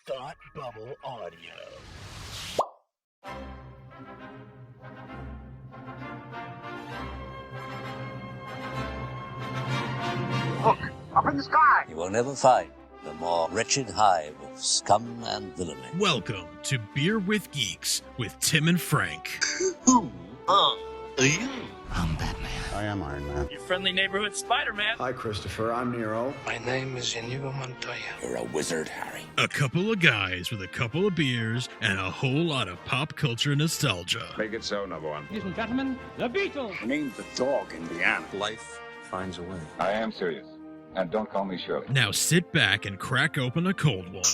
Thought Bubble Audio. Look, up in the sky! You will never find the more wretched hive of scum and villainy. Welcome to Beer with Geeks with Tim and Frank. Who are you? I'm Batman. I am Iron Man. Your friendly neighborhood Spider-Man. Hi, Christopher. I'm Nero. My name is Inigo Montoya. You're a wizard, Harry. A couple of guys with a couple of beers and a whole lot of pop culture nostalgia. Make it so, number one. Ladies and gentlemen, the Beatles. I named the dog Indiana. Life finds a way. I am serious. And don't call me Shirley. Now sit back and crack open a cold one,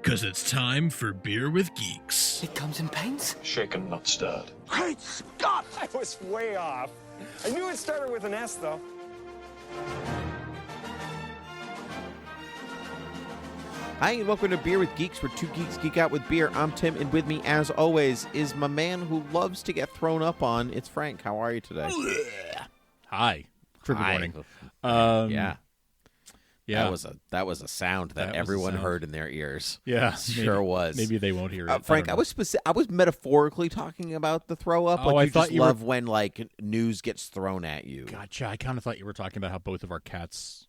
because it's time for Beer with Geeks. It comes in paints. Shaken, not stirred. Great Scott! I was way off. I knew it started with an S, though. Hi, and welcome to Beer with Geeks, where two geeks geek out with beer. I'm Tim, and with me, as always, is my man who loves to get thrown up on. It's Frank. How are you today? Hi. Trigger Hi. warning. Yeah. Yeah. That was a sound that everyone heard in their ears. Yeah. Sure was. Maybe they won't hear it. Frank, I was metaphorically talking about the throw up. Oh, like I you thought just you love when like news gets thrown at you. Gotcha. I kind of thought you were talking about how both of our cats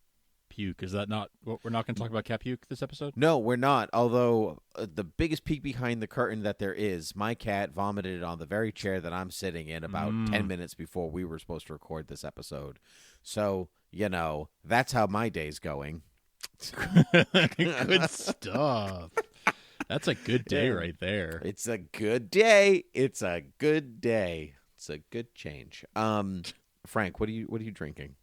puke. Is that not what we're not going to talk about cat puke this episode? No, we're not. Although the biggest peek behind the curtain that there is, my cat vomited on the very chair that I'm sitting in about 10 minutes before we were supposed to record this episode. So, that's how my day's going. Good stuff. That's a good day right there. It's a good day. It's a good day. It's a good change. Frank, what are you drinking?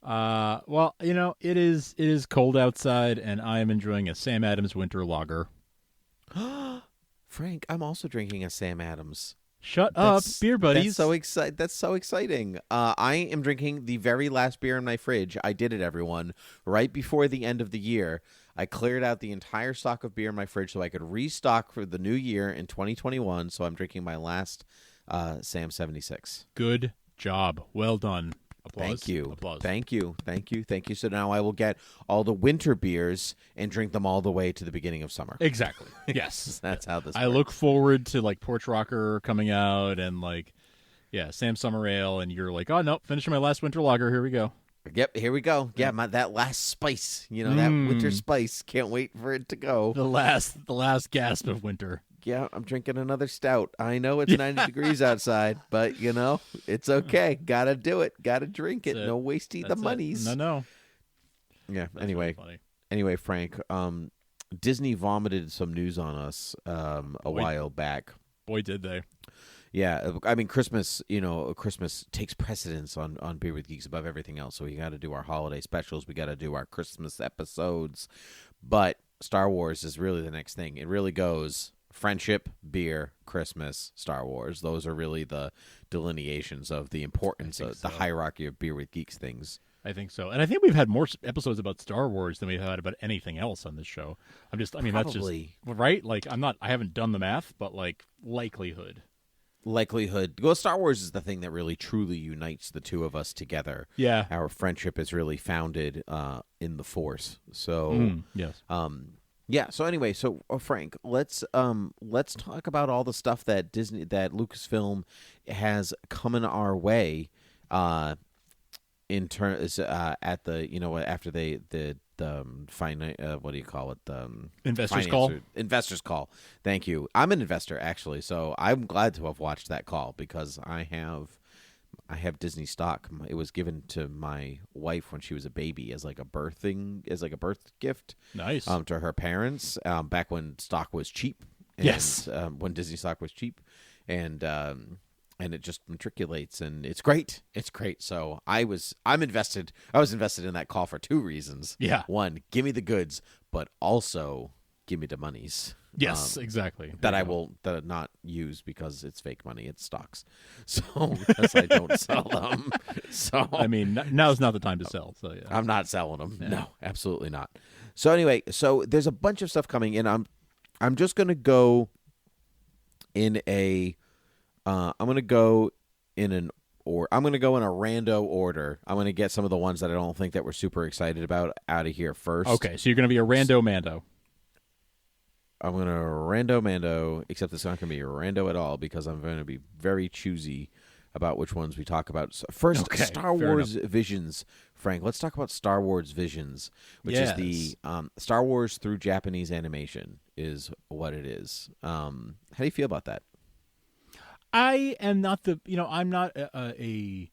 Well, it is cold outside, and I am enjoying a Sam Adams winter lager. Frank, I'm also drinking a Sam Adams. Shut up, beer buddies. That's so exciting. I am drinking the very last beer in my fridge. I did it, everyone. Right before the end of the year, I cleared out the entire stock of beer in my fridge so I could restock for the new year in 2021. So I'm drinking my last Sam 76. Good job. Well done. Applause. Thank you. Applause. Thank you. So now I will get all the winter beers and drink them all the way to the beginning of summer. Exactly. Yes. That's how this I works. look forward to like Porch Rocker coming out and Sam Summer Ale, and you're like, oh no, finishing my last winter lager. Here we go. Yep, here we go. Yeah, that last spice, that winter spice. Can't wait for it to go. The last gasp of winter. Yeah, I'm drinking another stout. I know it's 90 degrees outside, but it's okay. Gotta do it. Gotta drink it. No wasting the monies. No. Yeah. That's really funny. Anyway, Frank. Disney vomited some news on us a while back. Boy, did they. Yeah, I mean, Christmas takes precedence on Beer with Geeks above everything else. So we got to do our holiday specials. We got to do our Christmas episodes. But Star Wars is really the next thing. It really goes friendship, beer, Christmas, Star Wars. Those are really the delineations of the importance of the hierarchy of Beer with Geeks things. I think so. And I think we've had more episodes about Star Wars than we've had about anything else on this show. That's just right. Like I haven't done the math, but likelihood. Well, Star Wars is the thing that really truly unites the two of us together. Yeah. Our friendship is really founded in the Force. So, yes. Yeah. So anyway, Frank, let's talk about all the stuff that Lucasfilm has coming our way. In terms at the after what do you call it, the investors call. Thank you. I'm an investor actually, so I'm glad to have watched that call because I have Disney stock. It was given to my wife when she was a baby as a birth gift. Nice. To her parents back when stock was cheap. Yes. When Disney stock was cheap, and it just matriculates, and it's great. It's great. So I'm invested. I was invested in that call for two reasons. Yeah. One, give me the goods, but also give me the monies. Yes, exactly. That I will not use because it's fake money. It's stocks. So because I don't sell them. So I mean, now's not the time to sell. So yeah, I'm not selling them. Yeah. No, absolutely not. So anyway, there's a bunch of stuff coming in. I'm just gonna go in a. I'm going to go in a rando order. I'm going to get some of the ones that I don't think that we're super excited about out of here first. Okay, so you're going to be a rando Mando. rando Mando, except it's not going to be rando at all because I'm going to be very choosy about which ones we talk about. So first, Okay, Star fair Wars enough. Visions. Frank, let's talk about Star Wars Visions, which is the Yes. Star Wars through Japanese animation is what it is. How do you feel about that? I am not I'm not an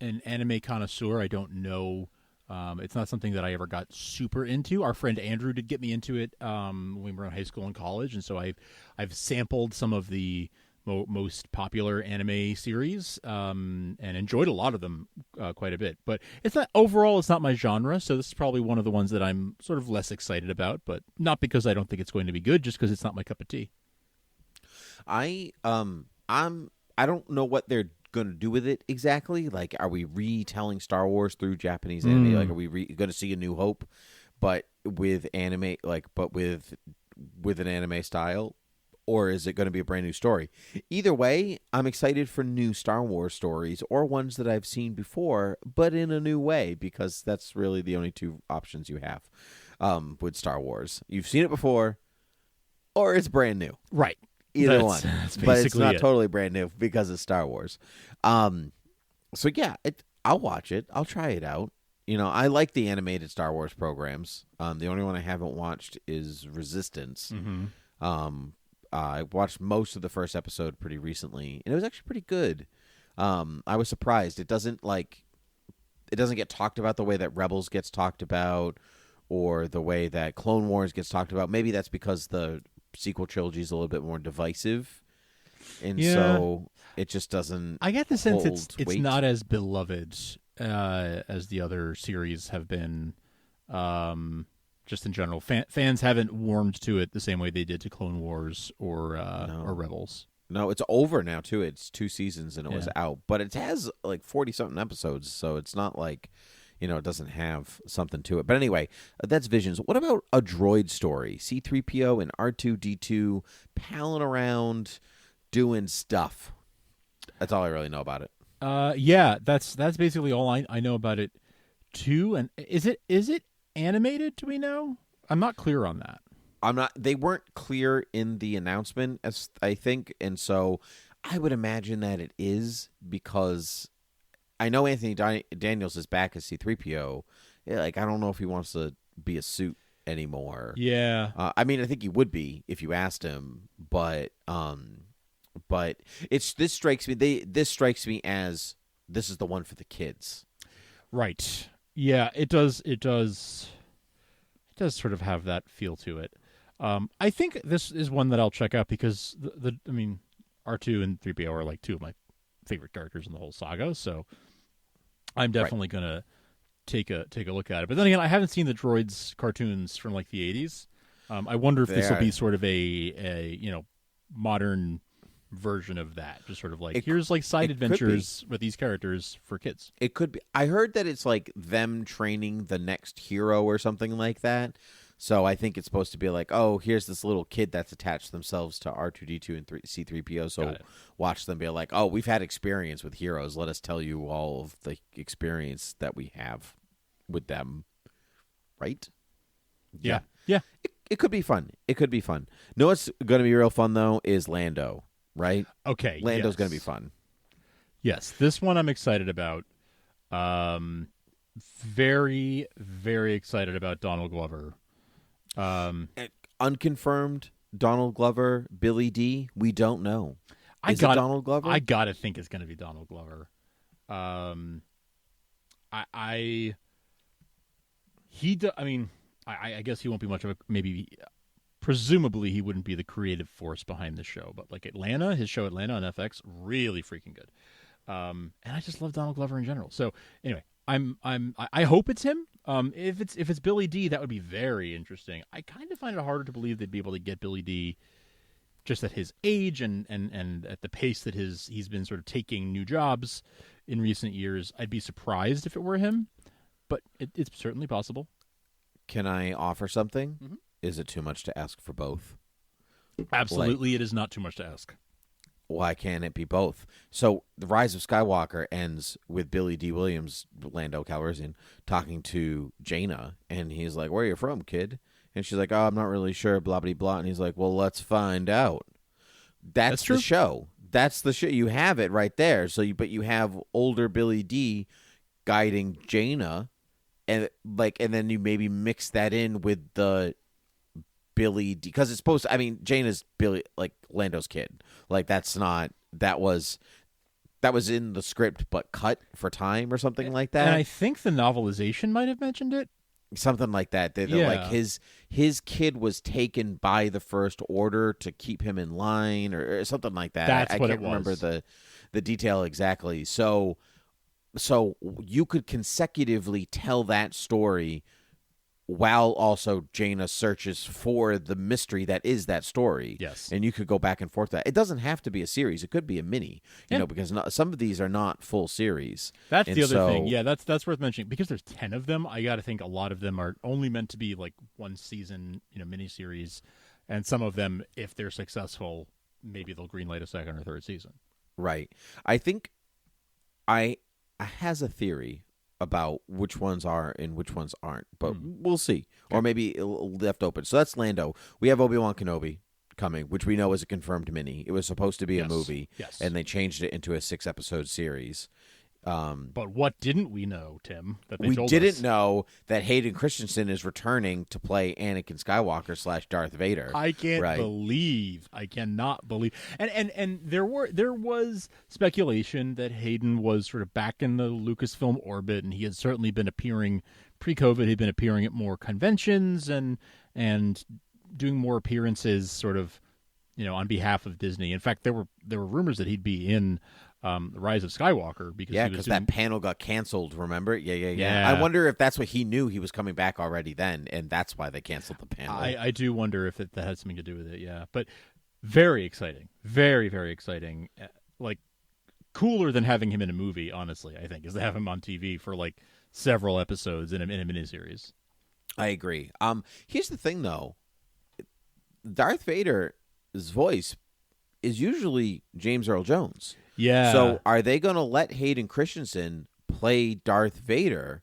anime connoisseur. I don't know. It's not something that I ever got super into. Our friend Andrew did get me into it when we were in high school and college, and so I've sampled some of the most popular anime series and enjoyed a lot of them quite a bit. But it's not my genre, so this is probably one of the ones that I'm sort of less excited about. But not because I don't think it's going to be good, just because it's not my cup of tea. I don't know what they're going to do with it exactly. Like, are we retelling Star Wars through Japanese anime? Like, are we going to see A New Hope, but with anime, but with an anime style, or is it going to be a brand new story? Either way, I'm excited for new Star Wars stories or ones that I've seen before, but in a new way, because that's really the only two options you have with Star Wars. You've seen it before, or it's brand new. Right. Either one, that's but it's not it. totally brand new because it's Star Wars. So yeah, I'll watch it. I'll try it out. I like the animated Star Wars programs. The only one I haven't watched is Resistance. Mm-hmm. I watched most of the first episode pretty recently, and it was actually pretty good. I was surprised. It doesn't get talked about the way that Rebels gets talked about, or the way that Clone Wars gets talked about. Maybe that's because the sequel trilogy is a little bit more divisive, and so it just doesn't. I get the sense hold it's weight. not as beloved as the other series have been. Just in general, fans haven't warmed to it the same way they did to Clone Wars or Rebels. No, it's over now too. It's 2 seasons and it was Yeah. out, but it has like 40-something episodes, so it's not like it doesn't have something to it. But anyway, that's Visions. What about a droid story? C-3PO and R2-D2 palling around doing stuff. That's all I really know about it. Yeah, that's basically all I know about it too. And is it animated? Do we know? I'm not clear on that. I'm not. They weren't clear in the announcement, as I think, and so I would imagine that it is, because I know Anthony Daniels is back as C-3PO. Yeah, I don't know if he wants to be a suit anymore. Yeah. I mean, I think he would be if you asked him, but this strikes me as this is the one for the kids. Right. Yeah, it does sort of have that feel to it. I think this is one that I'll check out because R2 and 3PO are like two of my favorite characters in the whole saga, so I'm definitely gonna take a look at it. But then again, I haven't seen the droids cartoons from like the 80s. I wonder if this will be sort of a modern version of that, just sort of like here's like side adventures with these characters for kids. It could be. I heard that it's like them training the next hero or something like that. So I think it's supposed to be like, oh, here's this little kid that's attached themselves to R2-D2 and C-3PO. So watch them be like, oh, we've had experience with heroes. Let us tell you all of the experience that we have with them. Right? Yeah. It could be fun. It could be fun. No, what's going to be real fun, though, is Lando. Right? Okay. Lando's going to be fun. Yes, this one I'm excited about. Very, very excited about Donald Glover. Unconfirmed Donald Glover, Billy D. We don't know. Is it Donald Glover? I gotta think it's going to be Donald Glover. I guess he won't be much of a maybe. Presumably, he wouldn't be the creative force behind the show, but like his show Atlanta on FX, really freaking good. And I just love Donald Glover in general. So anyway, I hope it's him. If it's Billy D, that would be very interesting. I kind of find it harder to believe they'd be able to get Billy D just at his age and at the pace that he's been sort of taking new jobs in recent years. I'd be surprised if it were him, but it's certainly possible. Can I offer something? Mm-hmm. Is it too much to ask for both? Absolutely, it is not too much to ask. Why can't it be both? So The Rise of Skywalker ends with Billy D. Williams, Lando Calrissian, talking to Jaina, and he's like, "Where are you from, kid?" And she's like, "Oh, I'm not really sure." Blah blah blah. And he's like, "Well, let's find out." That's true. the show. That's the show. You have it right there. But you have older Billy D guiding Jaina, and then you maybe mix that in with the Billy D, because it's supposed to, I mean, Jaina's Billy, like Lando's kid. Like that was in the script but cut for time or something like that. And I think the novelization might have mentioned it. Something like that. Like his kid was taken by the First Order to keep him in line or something like that. That's I what can't it was. remember the detail exactly. So you could consecutively tell that story while also Jaina searches for the mystery that is that story. Yes. And you could go back and forth that. It doesn't have to be a series. It could be a mini, because some of these are not full series. That's the other thing. Yeah, that's worth mentioning. Because there's 10 of them, I got to think a lot of them are only meant to be like one season, miniseries. And some of them, if they're successful, maybe they'll greenlight a second or third season. Right. I think I has a theory about which ones are and which ones aren't, but we'll see. Okay. Or maybe left open. So that's Lando. We have Obi-Wan Kenobi coming, which we know is a confirmed mini. It was supposed to be a movie, and they changed it into a 6-episode series. But what didn't we know, Tim? That they we told didn't us? know that Hayden Christensen is returning to play Anakin Skywalker / Darth Vader. I cannot believe. And there was speculation that Hayden was sort of back in the Lucasfilm orbit, and he had certainly been appearing pre-COVID. He'd been appearing at more conventions and doing more appearances, sort of, on behalf of Disney. In fact, there were rumors that he'd be in The Rise of Skywalker because that panel got canceled. Remember? Yeah. I wonder if that's what he knew. He was coming back already then, and that's why they canceled the panel. I do wonder if that had something to do with it. Yeah, but very exciting, very very exciting. Like cooler than having him in a movie. Honestly, I think is to have him on TV for like several episodes in a miniseries. I agree. Here's the thing, though. Darth Vader's voice is usually James Earl Jones. Yeah. So are they going to let Hayden Christensen play Darth Vader,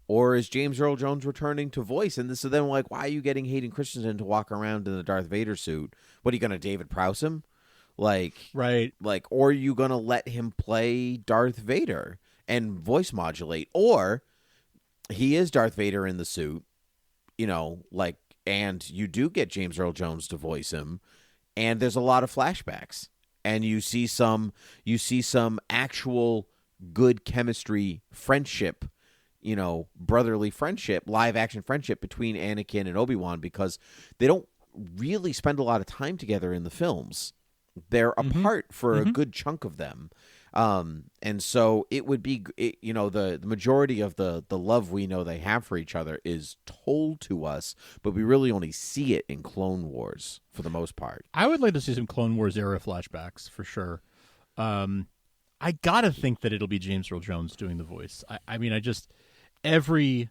or is James Earl Jones returning to voice? And so then, like, why are you getting Hayden Christensen to walk around in the Darth Vader suit? What are you going to David Prowse him? Right. Or are you going to let him play Darth Vader and voice modulate? Or he is Darth Vader in the suit, and you do get James Earl Jones to voice him, and there's a lot of flashbacks. And you see some actual good chemistry, friendship, brotherly friendship, live action friendship between Anakin and Obi-Wan, because they don't really spend a lot of time together in the films. They're apart for a good chunk of them. And so it would be, the majority of the love we know they have for each other is told to us, but we really only see it in Clone Wars for the most part. I would like to see some Clone Wars era flashbacks for sure. I gotta think that it'll be James Earl Jones doing the voice. I mean, every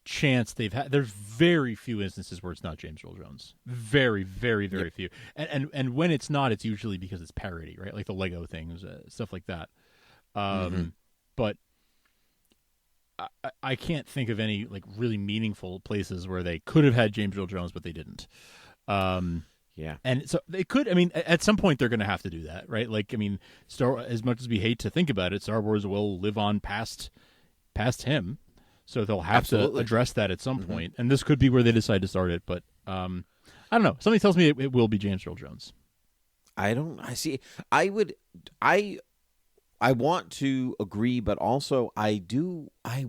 chance they've had, there's very few instances where it's not James Earl Jones. Very, very, very few. And when it's not, it's usually because it's parody, right? Like the Lego things, stuff like that. But I can't think of any like really meaningful places where they could have had James Earl Jones, but they didn't. Yeah. And so they could, I mean, at some point they're going to have to do that, right? Like, I mean, as much as we hate to think about it, Star Wars will live on past him. So they'll have to address that at some point. And this could be where they decide to start it. But I don't know. Something tells me it will be James Earl Jones. I want to agree, but also I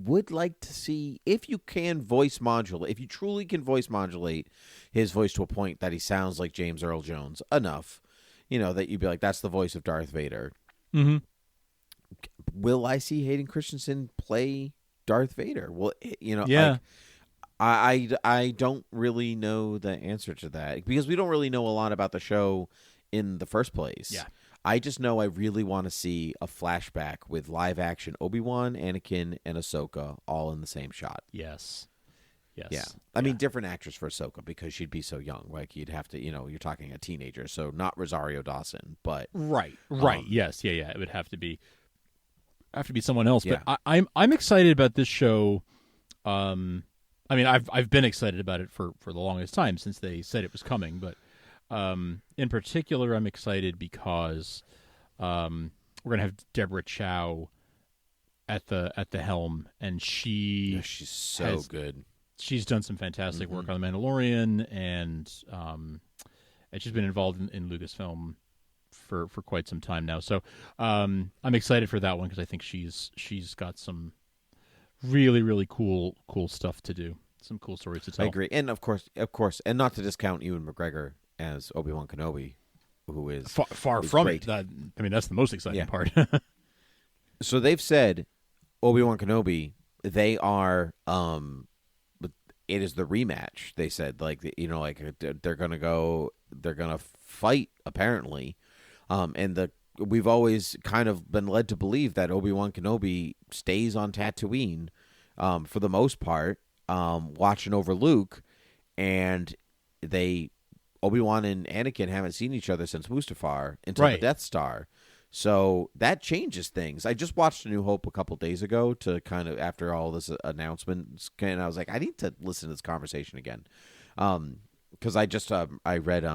would like to see if you can voice modulate, if you truly can voice modulate his voice to a point that he sounds like James Earl Jones enough, that you'd be like, that's the voice of Darth Vader. Mm-hmm. Will I see Hayden Christensen play Darth Vader? Well, yeah. I don't really know the answer to that because we don't really know a lot about the show in the first place. Yeah. I just know I really want to see a flashback with live action Obi-Wan, Anakin, and Ahsoka all in the same shot. Yes. Yeah. I mean, different actors for Ahsoka because she'd be so young. Like, you'd have to, you're talking a teenager, so not Rosario Dawson, but... Right. Yes. Yeah. It would have to be someone else. Yeah. But I'm excited about this show. I mean, I've been excited about it for the longest time since they said it was coming, but in particular, I'm excited because we're gonna have Deborah Chow at the helm, and she's so good. She's done some fantastic work on The Mandalorian, and she's been involved in Lucasfilm for quite some time now. So I'm excited for that one because I think she's got some really, really cool stuff to do. Some cool stories to tell. I agree. And of course, and not to discount Ewan McGregor as Obi-Wan Kenobi, who is far from great. it. I mean, that's the most exciting part. So they've said Obi-Wan Kenobi, they are it is the rematch. They said they're going to fight apparently. And we've always kind of been led to believe that Obi-Wan Kenobi stays on Tatooine for the most part, watching over Luke, and Obi-Wan and Anakin haven't seen each other since Mustafar until the Death Star. So that changes things. I just watched A New Hope a couple days ago to kind of after all this announcement, and I was like, I need to listen to this conversation again, because I just I read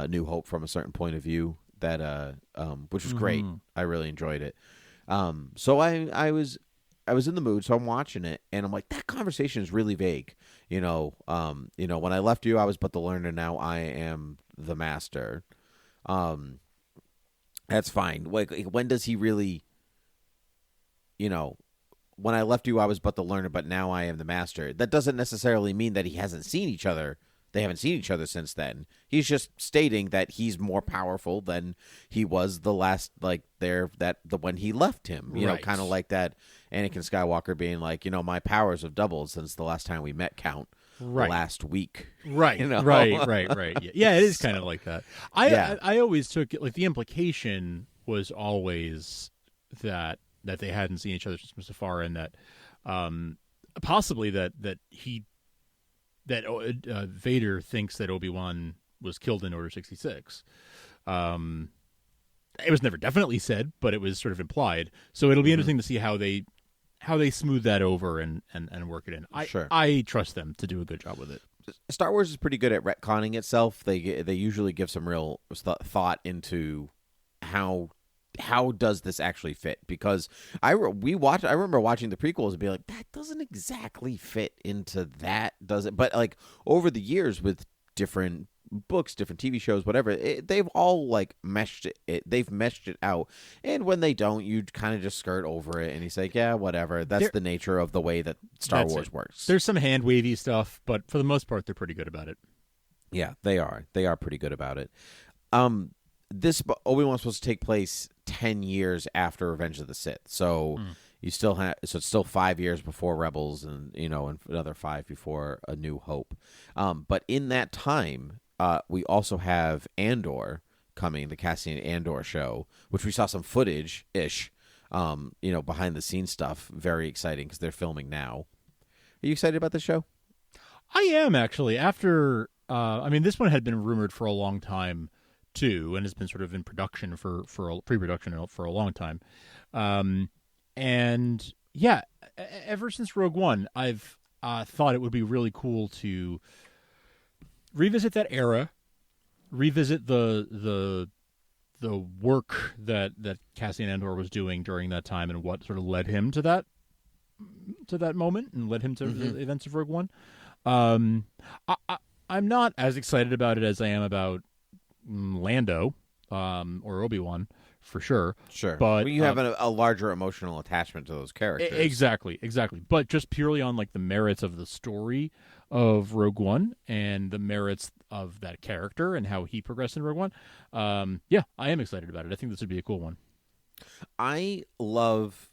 New Hope from a certain point of view that which was great. I really enjoyed it. So I was in the mood, so I'm watching it, and I'm like, that conversation is really vague. When I left you, I was but the learner. Now I am the master. That's fine. Like, when does he really? When I left you, I was but the learner, but now I am the master. That doesn't necessarily mean that he hasn't seen each other. They haven't seen each other since then. He's just stating that he's more powerful than he was the last, when he left him. You know, kind of like that Anakin Skywalker being like, my powers have doubled since the last time we met, Count. Last week. Right. Right. Yeah, it is kind of like that. I always took it, like, the implication was always that they hadn't seen each other since Mustafar, and that possibly that Vader thinks that Obi-Wan was killed in Order 66. It was never definitely said, but it was sort of implied. So it'll be interesting to see how they smooth that over and work it in. I trust them to do a good job with it. Star Wars is pretty good at retconning itself. They usually give some real thought into how does this actually fit, because I remember watching the prequels and be like, that doesn't exactly fit into that, does it? But like over the years with different books, different TV shows, whatever, they've all like meshed it. They've meshed it out, and when they don't, you kind of just skirt over it, and you say, yeah, whatever. That's the nature of the way that Star Wars works. There's some hand wavy stuff, but for the most part, they're pretty good about it. Yeah, they are. They are pretty good about it. This Obi-Wan's supposed to take place 10 years after Revenge of the Sith, so you still have it's still 5 years before Rebels, and and another 5 before A New Hope. But in that time, we also have Andor coming, the Cassian Andor show, which we saw some footage behind the scenes stuff. Very exciting because they're filming now. Are you excited about this show? I am, actually. After this one had been rumored for a long time too, and has been sort of in production for pre-production for a long time. And yeah, ever since Rogue One, I've thought it would be really cool to revisit that era, revisit the work that Cassian Andor was doing during that time, and what sort of led him to that moment and led him to the events of Rogue One. I'm not as excited about it as I am about Lando or Obi-Wan, for sure. Sure. But you have a larger emotional attachment to those characters. Exactly. But just purely on like the merits of the story of Rogue One and the merits of that character and how he progressed in Rogue One. I am excited about it. I think this would be a cool one. I love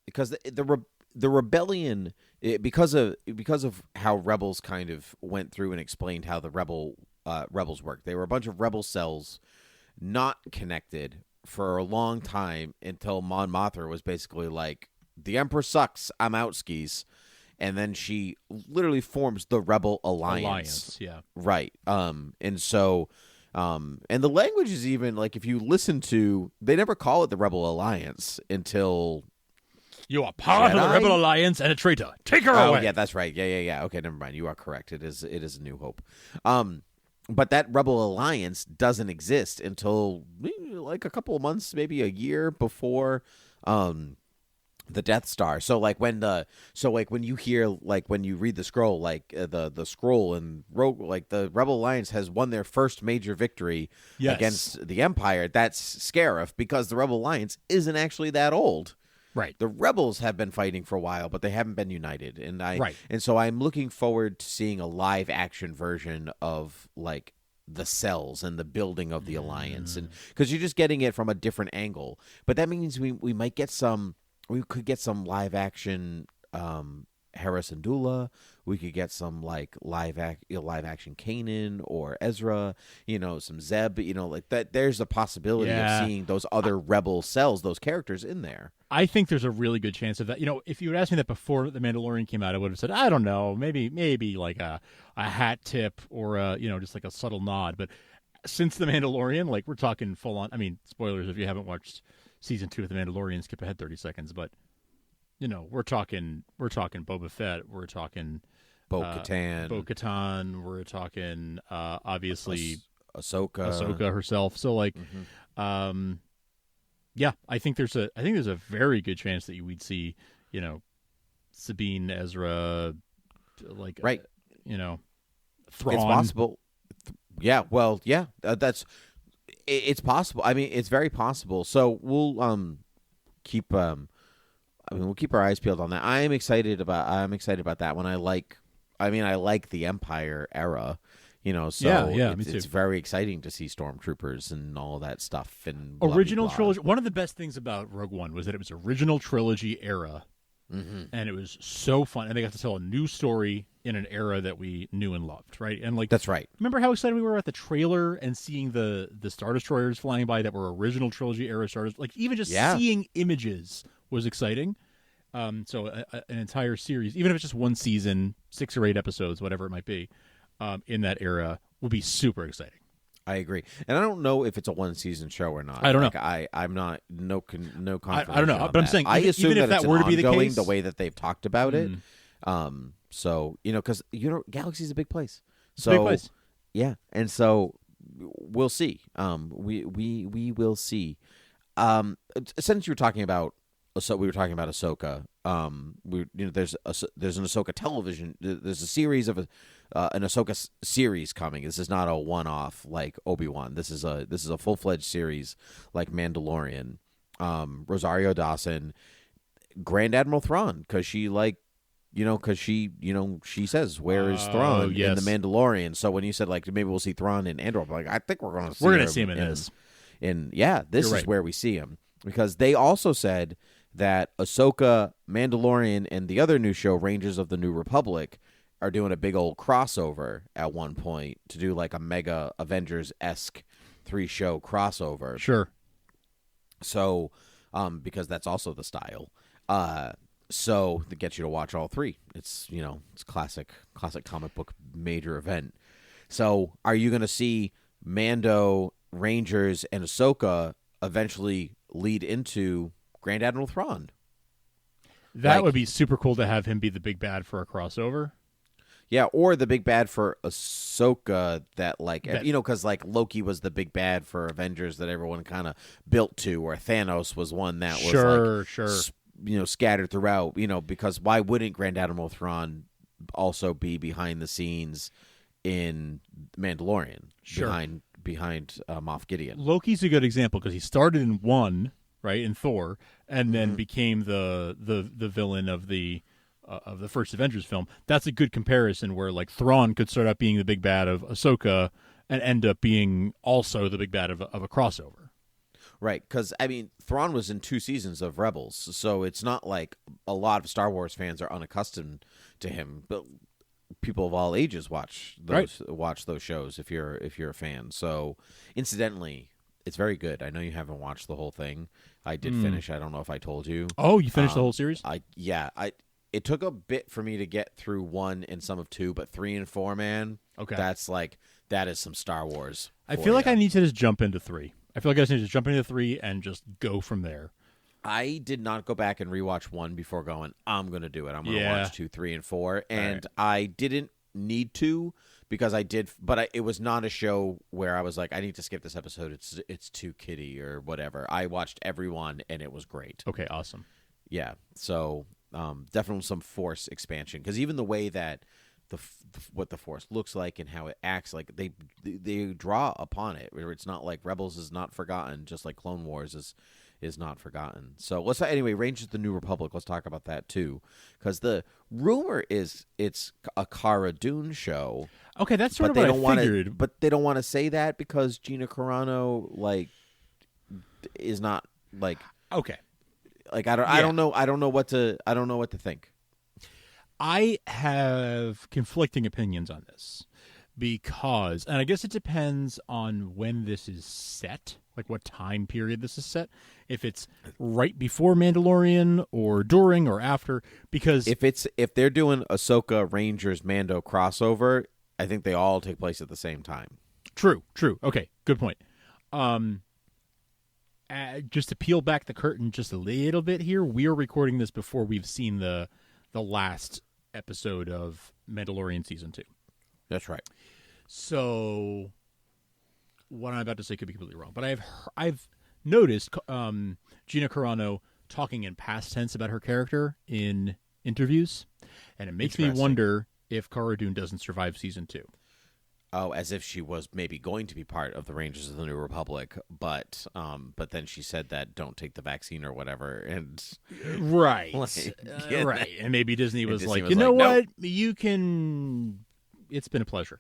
because the rebellion, because of how Rebels kind of went through and explained how the Rebels work. They were a bunch of rebel cells not connected for a long time until Mon Mothma was basically like, the Emperor sucks, I'm out skis. And then she literally forms the Rebel Alliance. Yeah. Right. And so, and the language is even, like, if you listen to, they never call it the Rebel Alliance until You are part of the Jedi? Rebel Alliance and a traitor. Take her Oh, away. yeah, that's right. Yeah. Okay, never mind. You are correct. It is A New Hope. But that Rebel Alliance doesn't exist until like a couple of months, maybe a year before the Death Star. So like when you hear, like when you read the scroll, like the scroll and Rogue, like the Rebel Alliance has won their first major victory against the Empire. That's Scarif, because the Rebel Alliance isn't actually that old. Right. The rebels have been fighting for a while, but they haven't been united. And so I'm looking forward to seeing a live action version of like the cells and the building of the alliance, and because you're just getting it from a different angle. But that means we could get some live action Hera Syndulla. We could get some like live action Kanan or Ezra, some Zeb, like that. There's a possibility of seeing those other rebel cells, those characters in there. I think there's a really good chance of that. If you had asked me that before The Mandalorian came out, I would have said, I don't know, maybe like a hat tip or just like a subtle nod. But since The Mandalorian, like we're talking full on. I mean, spoilers if you haven't watched season 2 of The Mandalorian, skip ahead 30 seconds. But we're talking Boba Fett, we're talking Bo-Katan, we're talking obviously Ahsoka herself. So like, yeah, I think there's a very good chance that we'd see, Sabine, Ezra, like right, Thrawn. It's possible. Yeah, well, yeah, it's possible. I mean, it's very possible. So we'll keep we'll keep our eyes peeled on that. I'm excited about that one. I like the Empire era. So it's very exciting to see stormtroopers and all that stuff. And original trilogy. One of the best things about Rogue One was that it was original trilogy era, and it was so fun. And they got to tell a new story in an era that we knew and loved, right? And like that's right. Remember how excited we were at the trailer and seeing the Star Destroyers flying by that were original trilogy era Star Destroyers? Like even just seeing images was exciting. So an entire series, even if it's just one season, 6 or 8 episodes, whatever it might be. In that era would be super exciting. I agree, and I don't know if it's a 1-season show or not. I don't know. I'm not no confidence. I don't know, but I'm saying I assume even if that were to be the case, the way that they've talked about it. So because Galaxy's a big place. So big place. Yeah, and so we'll see. We will see. Since you were talking about. So we were talking about Ahsoka. There's an Ahsoka television. There's a series of an Ahsoka series coming. This is not a one-off like Obi-Wan. This is a full-fledged series like Mandalorian. Rosario Dawson, Grand Admiral Thrawn, because she she says where is Thrawn in the Mandalorian. So when you said like maybe we'll see Thrawn in Andor, I'm like I think we're going to see him in this. This is where we see him, because they also said that Ahsoka, Mandalorian, and the other new show, Rangers of the New Republic, are doing a big old crossover at one point to do like a mega Avengers-esque 3-show crossover. Sure. So, because that's also the style. So to get you to watch all 3. It's classic comic book major event. So are you going to see Mando, Rangers, and Ahsoka eventually lead into Grand Admiral Thrawn? That would be super cool to have him be the big bad for a crossover. Yeah, or the big bad for Ahsoka because like Loki was the big bad for Avengers that everyone kind of built to, or Thanos was one that was scattered throughout, because why wouldn't Grand Admiral Thrawn also be behind the scenes in Mandalorian? Sure. Behind Moff Gideon. Loki's a good example because he started in 1, right, in Thor, and then became the villain of the first Avengers film. That's a good comparison where like Thrawn could start out being the big bad of Ahsoka and end up being also the big bad of a crossover. Right, because I mean Thrawn was in 2 seasons of Rebels, so it's not like a lot of Star Wars fans are unaccustomed to him, but people of all ages watch those shows if you're a fan. So incidentally, it's very good. I know you haven't watched the whole thing. I did finish. I don't know if I told you. Oh, you finished the whole series? It took a bit for me to get through 1 and some of 2, but 3 and 4, man. Okay. That is some Star Wars. I feel like I need to just jump into 3. I feel like I just need to jump into 3 and just go from there. I did not go back and rewatch 1 before going, I'm going to do it. I'm going to Yeah. watch 2, 3, and 4. And right. I didn't need to because I did, but it was not a show where I was like, I need to skip this episode. It's too kiddie or whatever. I watched every one, and it was great. Okay, awesome. Yeah, so definitely some Force expansion because even the way that what the Force looks like and how it acts, like they draw upon it. Where it's not like Rebels is not forgotten, just like Clone Wars is not forgotten. So let's anyway. Rangers of the New Republic. Let's talk about that too, because the rumor is it's a Cara Dune show. Okay, that's sort of they what don't I wanna, figured. But they don't want to say that because Gina Carano is not like Okay. Like I don't know what to think. I have conflicting opinions on this because, and I guess it depends on when this is set, like what time period this is set. If it's right before Mandalorian or during or after, because if they're doing Ahsoka, Rangers, Mando crossover, I think they all take place at the same time. True. Okay, good point. Just to peel back the curtain just a little bit here, we are recording this before we've seen the last episode of Mandalorian season 2. That's right. So what I'm about to say could be completely wrong, but I've noticed Gina Carano talking in past tense about her character in interviews, and it makes me wonder if Cara Dune doesn't survive season 2. Oh, as if she was maybe going to be part of the Rangers of the New Republic, but then she said that don't take the vaccine or whatever, and right, like, right, and maybe Disney was Disney like, was you know like, what, nope. you can. It's been a pleasure.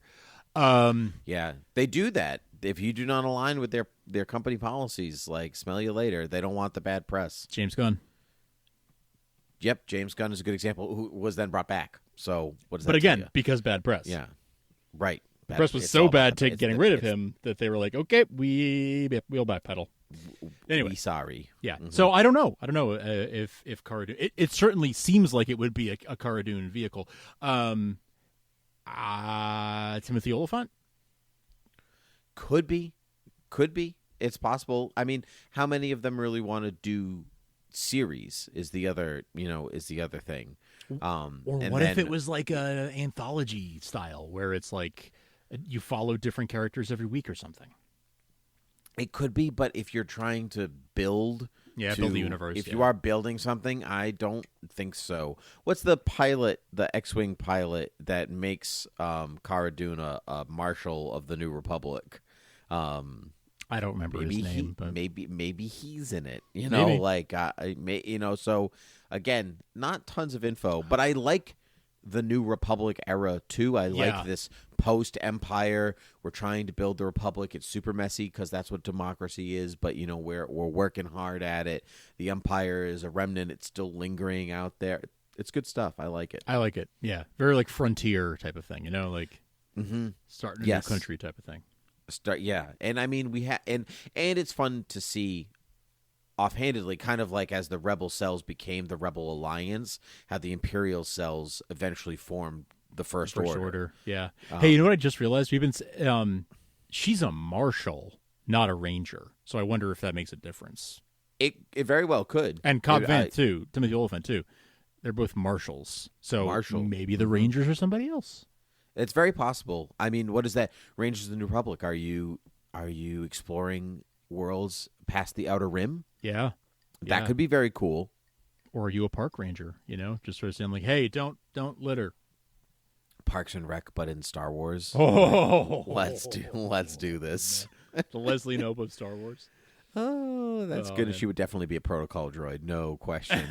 Yeah, they do that. If you do not align with their company policies, like smell you later, they don't want the bad press. James Gunn. Yep, James Gunn is a good example. Who was then brought back. So what does that? But again, tell you? because bad press. Yeah, right. The press was so bad getting rid of him that they were like, okay, we'll backpedal. Anyway, sorry. Yeah. Mm-hmm. So I don't know if Cara Dune. It certainly seems like it would be a Cara Dune vehicle. Timothy Oliphant could be. It's possible. I mean, how many of them really want to do series? Is the other thing. Or what if it was like an anthology style where it's like you follow different characters every week or something? It could be, but if you're trying to build the universe. If you are building something, I don't think so. What's the pilot, the X-Wing pilot that makes Cara Dune a marshal of the New Republic? I don't remember his name, but maybe he's in it. So again, not tons of info, but I like the New Republic era too. I like this post-Empire. We're trying to build the Republic. It's super messy because that's what democracy is, but we're working hard at it. The Empire is a remnant. It's still lingering out there. It's good stuff. I like it. Yeah, very like frontier type of thing. Like starting a new country type of thing. And I mean and it's fun to see offhandedly, kind of like as the Rebel cells became the Rebel Alliance, how the Imperial cells eventually formed the First Order. Yeah. Hey, you know what I just realized? We've been she's a Marshal, not a Ranger. So I wonder if that makes a difference. It very well could. And Cobb Vanth too, Timothy Oliphant too. They're both Marshals. So maybe the Rangers are somebody else. It's very possible. I mean, what is that? Rangers of the New Republic. Are you exploring worlds past the Outer Rim? Yeah. That could be very cool. Or are you a park ranger, just sort of saying like, hey, don't litter. Parks and Rec, but in Star Wars. Oh, let's do this. The Leslie Knope of Star Wars. Oh, that's good. Man. She would definitely be a protocol droid, no question.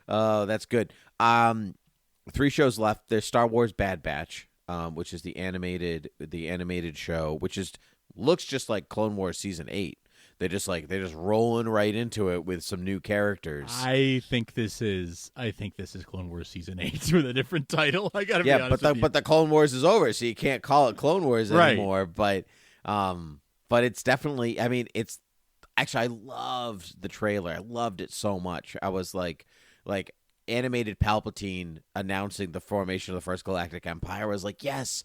Oh, that's good. 3 shows left. There's Star Wars Bad Batch, which is the animated show, which looks just like Clone Wars season 8. They're just rolling right into it with some new characters. I think this is Clone Wars season 8 with a different title. I gotta be honest with you. But the Clone Wars is over, so you can't call it Clone Wars anymore. But it's definitely. I mean, it's actually I loved the trailer. I loved it so much. I was like animated Palpatine announcing the formation of the First Galactic Empire. I was like, yes.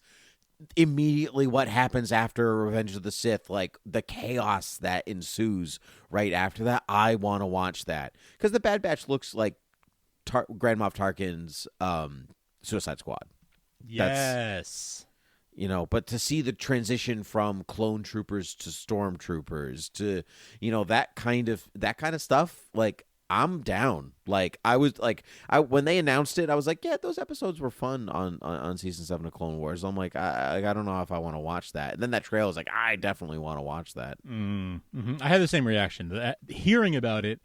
immediately what happens after Revenge of the Sith, like the chaos that ensues right after that, I want to watch that. Because the Bad Batch looks like Grand Moff Tarkin's Suicide Squad. Yes. But to see the transition from clone troopers to stormtroopers to, that kind of stuff, like, I'm down. Like, I was like, when they announced it, I was like, yeah, those episodes were fun on season 7 of Clone Wars. I'm like, I don't know if I want to watch that. And then that trailer was like, I definitely want to watch that. Mm-hmm. I had the same reaction. Hearing about it,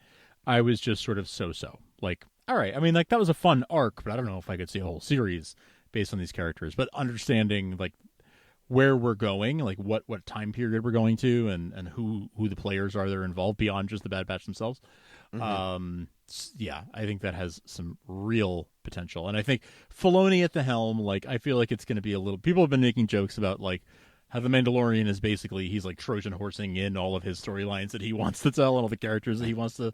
I was just sort of so. Like, all right. I mean, like, that was a fun arc, but I don't know if I could see a whole series based on these characters. But understanding, like, where we're going, like what time period we're going to, and who the players are that are involved beyond just the Bad Batch themselves. Mm-hmm. Yeah, I think that has some real potential. And I think Filoni at the helm, like, I feel like it's going to be a little... People have been making jokes about, like, how the Mandalorian is basically... He's, like, Trojan horsing in all of his storylines that he wants to tell and all the characters that he wants to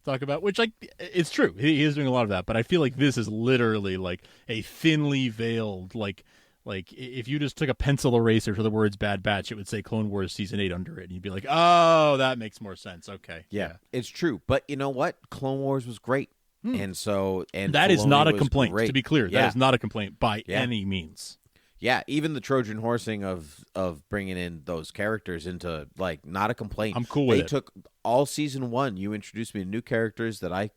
talk about, which, like, it's true. He is doing a lot of that. But I feel like this is literally, like, a thinly veiled, like if you just took a pencil eraser to the words Bad Batch, it would say Clone Wars Season 8 under it. And you'd be like, oh, that makes more sense. Okay. Yeah. It's true. But you know what? Clone Wars was great. And that Filoni is not a complaint, great. To be clear. Yeah. That is not a complaint by any means. Yeah, even the Trojan horsing of bringing in those characters into, like, not a complaint. I'm cool with it. They took all season 1. You introduced me to new characters that I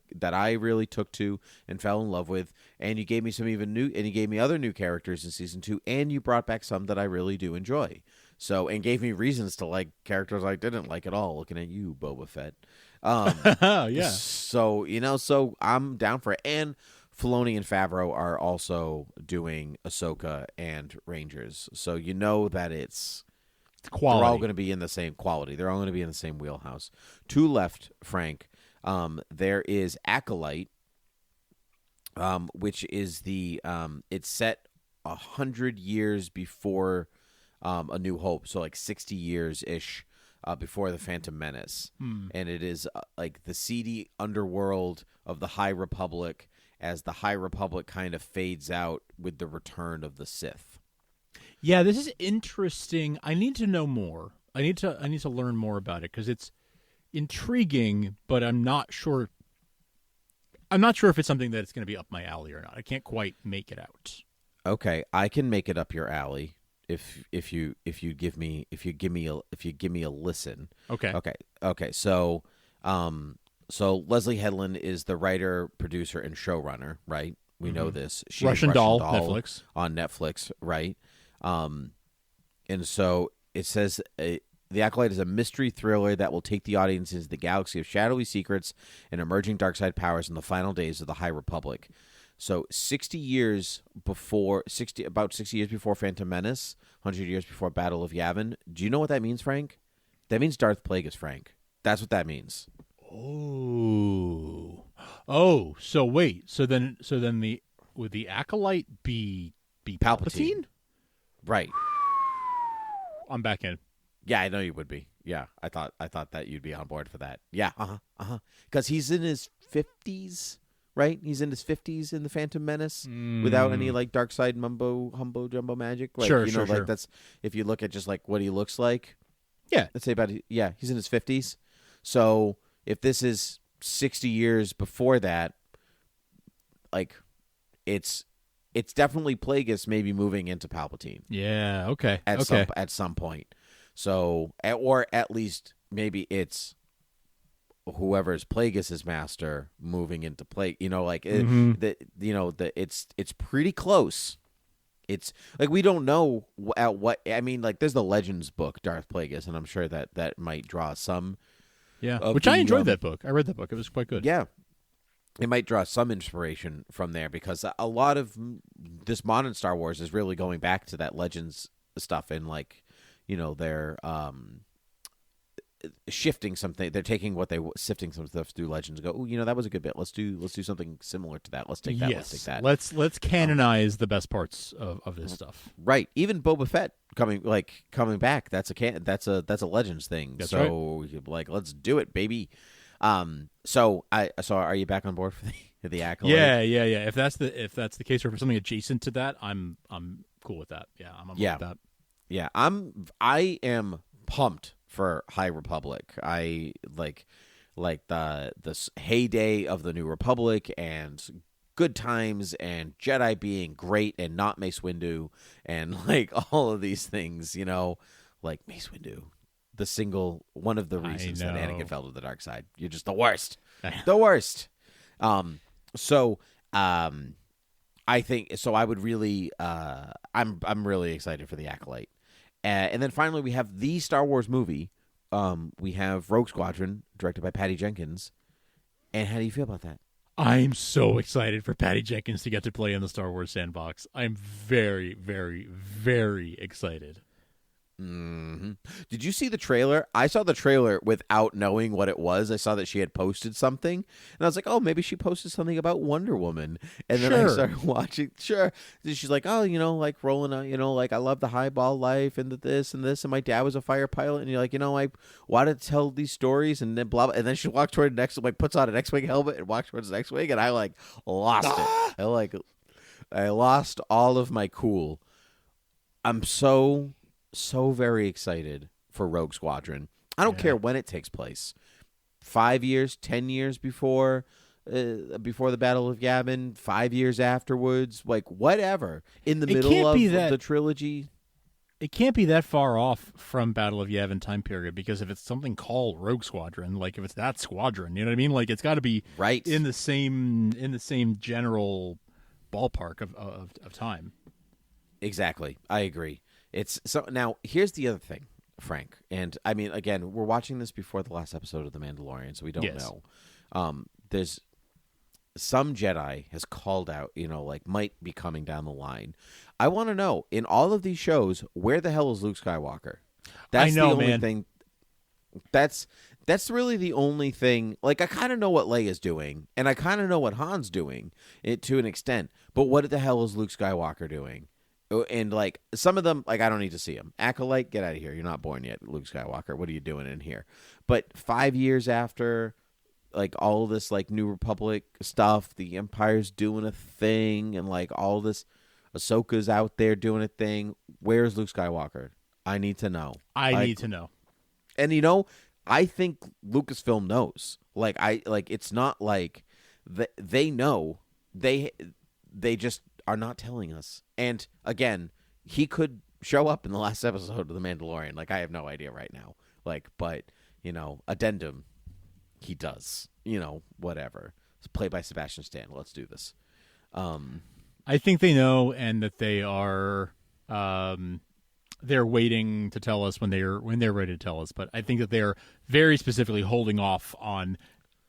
really took to and fell in love with, and you gave me some even new, and you gave me other new characters in season 2, and you brought back some that I really do enjoy. So, and gave me reasons to like characters I didn't like at all. Looking at you, Boba Fett. Yeah. So so I'm down for it. And Filoni and Favreau are also doing Ahsoka and Rangers, so that it's quality. They're all going to be in the same quality. They're all going to be in the same wheelhouse. 2 left, Frank. There is Acolyte, which is it's set 100 years before A New Hope, so like 60 years ish before the Phantom Menace, and it is like the seedy underworld of the High Republic, as the High Republic kind of fades out with the return of the Sith. Yeah, this is interesting. I need to know more. I need to learn more about it because it's intriguing, but I'm not sure. I'm not sure if it's something that's going to be up my alley or not. I can't quite make it out. Okay, I can make it up your alley if you give me a listen. Okay. So Leslie Headland is the writer, producer, and showrunner, right? We know this. She's Russian Doll, Netflix. On Netflix, right? And so it says The Acolyte is a mystery thriller that will take the audience into the galaxy of shadowy secrets and emerging dark side powers in the final days of the High Republic. So 60 years before Phantom Menace, 100 years before Battle of Yavin. Do you know what that means, Frank? That means Darth Plagueis, Frank. That's what that means. Oh, so wait. So then would the Acolyte be Palpatine? Right. I'm back in. Yeah, I know you would be. Yeah, I thought that you'd be on board for that. Yeah, because he's in his 50s, right? He's in his 50s in the Phantom Menace without any like dark side mumbo jumbo magic. Like, sure. That's if you look at just like what he looks like. Yeah, let's say he's in his 50s. So if this is 60 years before that, like it's definitely Plagueis maybe moving into Palpatine. Yeah, okay. At some point. So, or at least maybe it's whoever's Plagueis' master moving into Plague. It's pretty close. It's like we don't know at what. I mean, like there's the Legends book, Darth Plagueis, and I'm sure that might draw some. Yeah, which I enjoyed that book. I read that book. It was quite good. Yeah. It might draw some inspiration from there because a lot of this modern Star Wars is really going back to that Legends stuff and like, they're shifting something. They're taking sifting some stuff through Legends and go, that was a good bit. Let's do something similar to that. Let's take that. Yes. Let's take that. Let's canonize the best parts of this stuff. Right. Even Boba Fett coming back. That's a Legends thing. That's so right. Like, let's do it, baby. So are you back on board for the Acolyte? Yeah. If that's the case, or for something adjacent to that, I'm cool with that. Yeah, I'm on Yeah. with that. Yeah, I am pumped for High Republic. I like the heyday of the New Republic and good times and Jedi being great and not Mace Windu and like all of these things, you know, like Mace Windu, one of the reasons that Anakin fell to the dark side. You're just the worst, the worst. I think so. I would really, I'm really excited for the Acolyte. And then finally, we have the Star Wars movie. We have Rogue Squadron, directed by Patty Jenkins. And how do you feel about that? I'm so excited for Patty Jenkins to get to play in the Star Wars sandbox. I'm very, very, very excited. Mm-hmm. Did you see the trailer? I saw the trailer without knowing what it was. I saw that she had posted something, and I was like, "Oh, maybe she posted something about Wonder Woman." And then I started watching. Sure, she's like, "Oh, you know, like rolling out, you know, like I love the highball life and this and this, and my dad was a fighter pilot, and you're like, you know, I wanted to tell these stories, and then blah blah." And then she walked toward the next, like, puts on an X-wing helmet and walks towards the X-wing, and I like lost it. I lost all of my cool. I'm so very excited for Rogue Squadron. I don't care when it takes place. 5 years, 10 years before the Battle of Yavin, 5 years afterwards, like whatever. In the middle of the trilogy. It can't be that far off from Battle of Yavin time period, because if it's something called Rogue Squadron, like if it's that squadron, you know what I mean? Like it's got to be right in the same general ballpark of time. Exactly. I agree. It's so now here's the other thing, Frank. And I mean, again, we're watching this before the last episode of The Mandalorian, so we don't know. There's some Jedi has called out, you know, like might be coming down the line. I want to know, in all of these shows, where the hell is Luke Skywalker? That's the only thing. That's really the only thing. Like, I kind of know what Leia's doing, and I kind of know what Han's doing, to an extent. But what the hell is Luke Skywalker doing? And, like, some of them, like, I don't need to see them. Acolyte, get out of here. You're not born yet, Luke Skywalker. What are you doing in here? But 5 years after, like, all of this, like, New Republic stuff, the Empire's doing a thing, and, like, all this, Ahsoka's out there doing a thing. Where's Luke Skywalker? I need to know. I need to know. And, you know, I think Lucasfilm knows. Like, it's not like they know. They just are not telling us. And again, he could show up in the last episode of The Mandalorian. Like, I have no idea right now. Like, but, you know, addendum, he does. You know, whatever. It's played by Sebastian Stan. Let's do this. I think they know, and that they are they're waiting to tell us when they're ready to tell us. But I think that they're very specifically holding off on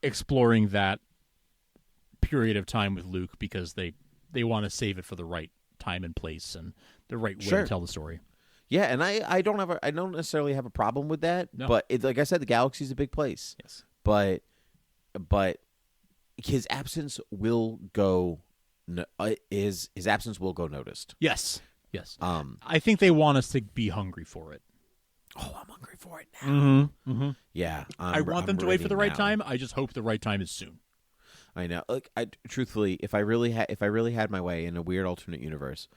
exploring that period of time with Luke, because they want to save it for the right time and place and the right way to tell the story. Yeah, and I don't necessarily have a problem with that. No. But like I said, the galaxy's a big place. Yes, but his absence will go. His absence will go noticed. Yes. I think they want us to be hungry for it. Oh, I'm hungry for it now. Mm-hmm. Yeah, I want them to wait for the right time. I just hope the right time is soon. I know. Like, truthfully, if I really had my way in a weird alternate universe,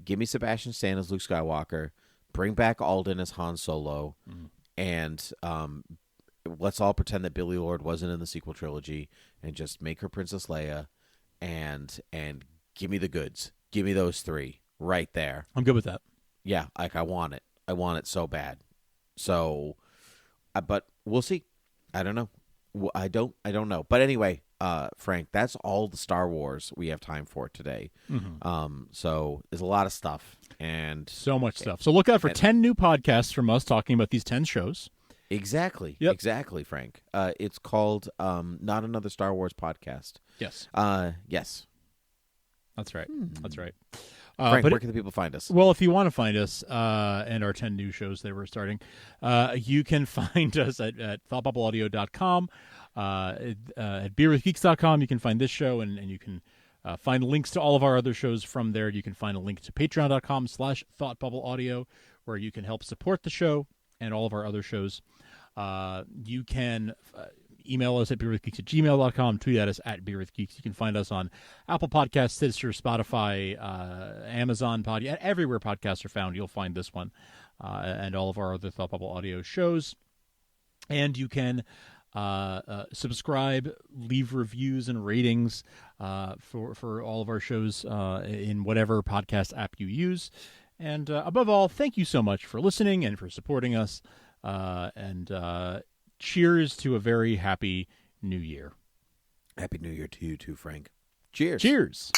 give me Sebastian Stan as Luke Skywalker, bring back Alden as Han Solo, and let's all pretend that Billy Lord wasn't in the sequel trilogy, and just make her Princess Leia, and give me the goods. Give me those three right there. I'm good with that. Yeah, like I want it. I want it so bad. So, but we'll see. I don't know. I don't know. But anyway, Frank, that's all the Star Wars we have time for today. So there's a lot of stuff, and so much stuff. So look out for 10 new podcasts from us talking about these 10 shows. Exactly. Yep. Exactly, Frank. It's called Not Another Star Wars Podcast. Yes. Yes. That's right. That's right. Frank, where can the people find us? Well, if you want to find us and our 10 new shows that we're starting, you can find us at thoughtbubbleaudio.com, at beerwithgeeks.com. You can find this show, and you can find links to all of our other shows from there. You can find a link to patreon.com/thoughtbubbleaudio, where you can help support the show and all of our other shows. You can email us at beerwithgeeks@gmail.com. Tweet at us at beerwithgeeks. You can find us on Apple Podcasts, Stitcher, Spotify, Amazon Podcast, everywhere podcasts are found. You'll find this one and all of our other Thought Bubble audio shows. And you can subscribe, leave reviews and ratings for all of our shows in whatever podcast app you use. And above all, thank you so much for listening and for supporting us. And cheers to a very happy new year. Happy New Year to you too, Frank. Cheers. Cheers.